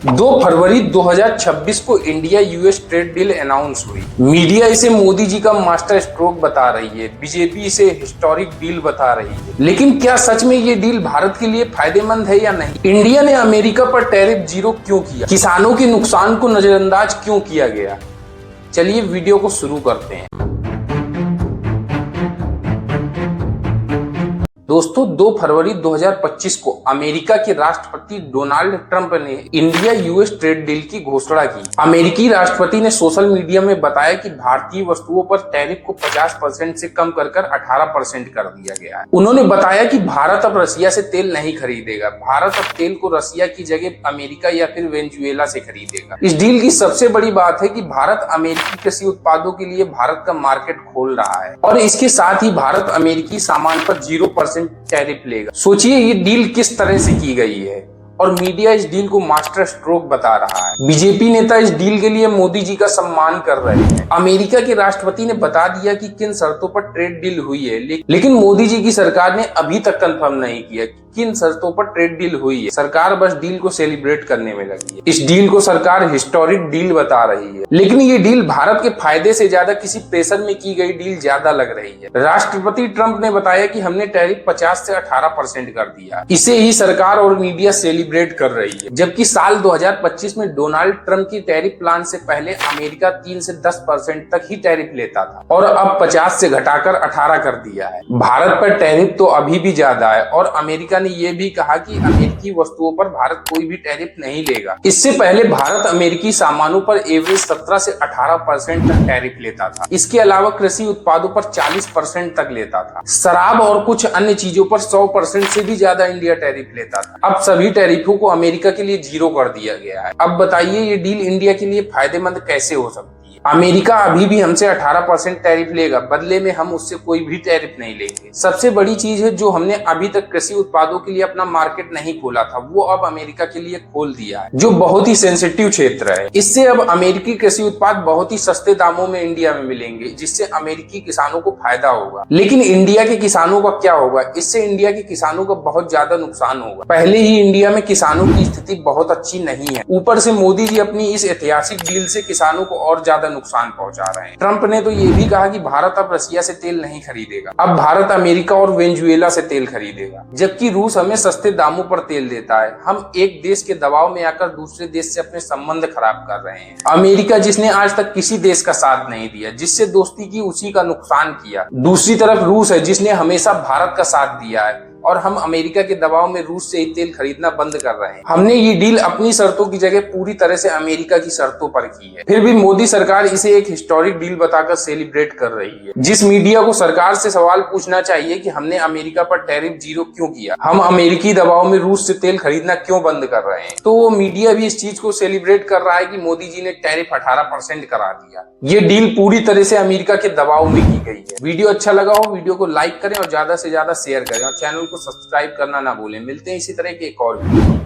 2 फरवरी 2026 को India US trade deal announce हुई। Media इसे मोदी जी का मास्टर स्ट्रोक बता रही है, बीजेपी इसे हिस्टोरिक डील बता रही है। लेकिन क्या सच में ये डील भारत के लिए फायदेमंद है या नहीं? इंडिया ने अमेरिका पर टैरिफ जीरो क्यों किया? किसानों के नुकसान को नजरअंदाज क्यों किया गया? चलिए वीडियो को शुरू करते हैं। दोस्तों, 2 फरवरी 2025 को अमेरिका के राष्ट्रपति डोनाल्ड ट्रंप ने इंडिया यूएस ट्रेड डील की घोषणा की। अमेरिकी राष्ट्रपति ने सोशल मीडिया में बताया कि भारतीय वस्तुओं पर टैरिफ को 50% से कम कर 18% कर दिया गया है। उन्होंने बताया कि भारत अब रसिया से तेल नहीं खरीदेगा। भारत अब तेल को रसिया की जगह अमेरिका या फिर वेनेजुएला से खरीदेगा। इस डील की सबसे बड़ी बात है कि भारत अमेरिकी कृषि उत्पादों के लिए भारत का मार्केट खोल रहा है और इसके साथ ही भारत अमेरिकी सामान पर 0% टैरिफ लेगा। सोचिए ये डील किस तरह से की गई है और मीडिया इस डील को मास्टर स्ट्रोक बता रहा है। बीजेपी नेता इस डील के लिए मोदी जी का सम्मान कर रहे हैं। अमेरिका के राष्ट्रपति ने बता दिया कि किन शर्तों पर ट्रेड डील हुई है, लेकिन मोदी जी की सरकार ने अभी तक कंफर्म नहीं किया किन शर्तों पर ट्रेड डील हुई है। सरकार बस डील को सेलिब्रेट करने में लगी है। इस डील को सरकार हिस्टोरिक डील बता रही है, लेकिन ये डील भारत के फायदे से ज्यादा किसी प्रेशर में की गई डील ज्यादा लग रही है। राष्ट्रपति ट्रंप ने बताया कि हमने टैरिफ 50 से 18% कर दिया। इसे ही सरकार और मीडिया सेलिब्रेट कर रही है, जबकि साल 2025 में डोनाल्ड ट्रंप की टैरिफ प्लान से पहले अमेरिका 3 से 10% तक ही टैरिफ लेता था और अब 50 से घटाकर 18 कर दिया है। भारत पर टैरिफ तो अभी भी ज्यादा है और अमेरिका ने यह भी कहा कि अमेरिकी वस्तुओं पर भारत कोई भी टैरिफ नहीं लेगा। इससे पहले भारत अमेरिकी सामानों पर एवरेज 17 से 18% तक टैरिफ लेता था। इसके अलावा कृषि उत्पादों पर 40% तक लेता था। शराब और कुछ अन्य चीजों पर 100% से भी ज्यादा इंडिया टैरिफ लेता था। अब सभी टैरिफों को अमेरिका के लिए जीरो कर दिया गया है। अब बताइए ये डील इंडिया के लिए फायदेमंद कैसे हो सकती है? अमेरिका अभी भी हमसे 18% टैरिफ लेगा, बदले में हम उससे कोई भी टैरिफ नहीं लेंगे। सबसे बड़ी चीज है जो हमने अभी तक कृषि उत्पादों के लिए अपना मार्केट नहीं खोला था, वो अब अमेरिका के लिए खोल दिया है, जो बहुत ही सेंसिटिव क्षेत्र है। इससे अब अमेरिकी कृषि उत्पाद बहुत ही सस्ते दामों में इंडिया में मिलेंगे, जिससे अमेरिकी किसानों को फायदा होगा। लेकिन इंडिया के किसानों का क्या होगा? इससे इंडिया के किसानों का बहुत ज्यादा नुकसान होगा। पहले ही इंडिया में किसानों की स्थिति बहुत अच्छी नहीं है, ऊपर से मोदी जी अपनी इस ऐतिहासिक डील से किसानों को और ज्यादा नुकसान पहुंचा रहे हैं। ट्रंप ने तो ये भी कहा कि भारत अब रसिया से तेल नहीं खरीदेगा। अब भारत अमेरिका और वेनेजुएला से तेल खरीदेगा, जबकि रूस हमें सस्ते दामों पर तेल देता है। हम एक देश के दबाव में आकर दूसरे देश से अपने संबंध खराब कर रहे हैं। अमेरिका जिसने आज तक किसी देश का साथ नहीं दिया, जिससे दोस्ती की उसी का नुकसान किया। दूसरी तरफ रूस है जिसने हमेशा भारत का साथ दिया है और हम अमेरिका के दबाव में रूस से ही तेल खरीदना बंद कर रहे हैं। हमने ये डील अपनी शर्तों की जगह पूरी तरह से अमेरिका की शर्तों पर की है। फिर भी मोदी सरकार इसे एक हिस्टोरिक डील बताकर सेलिब्रेट कर रही है। जिस मीडिया को सरकार से सवाल पूछना चाहिए कि हमने अमेरिका पर टैरिफ जीरो क्यों किया, हम अमेरिकी दबाव में रूस से तेल खरीदना क्यों बंद कर रहे हैं, तो वो मीडिया भी इस चीज को सेलिब्रेट कर रहा है कि मोदी जी ने टैरिफ 18% करा दिया। ये डील पूरी तरह से अमेरिका के दबाव में की गई है। वीडियो अच्छा लगा हो वीडियो को लाइक करें और ज्यादा से ज्यादा शेयर करें और चैनल को सब्सक्राइब करना ना भूलें। मिलते हैं इसी तरह के एक और वीडियो।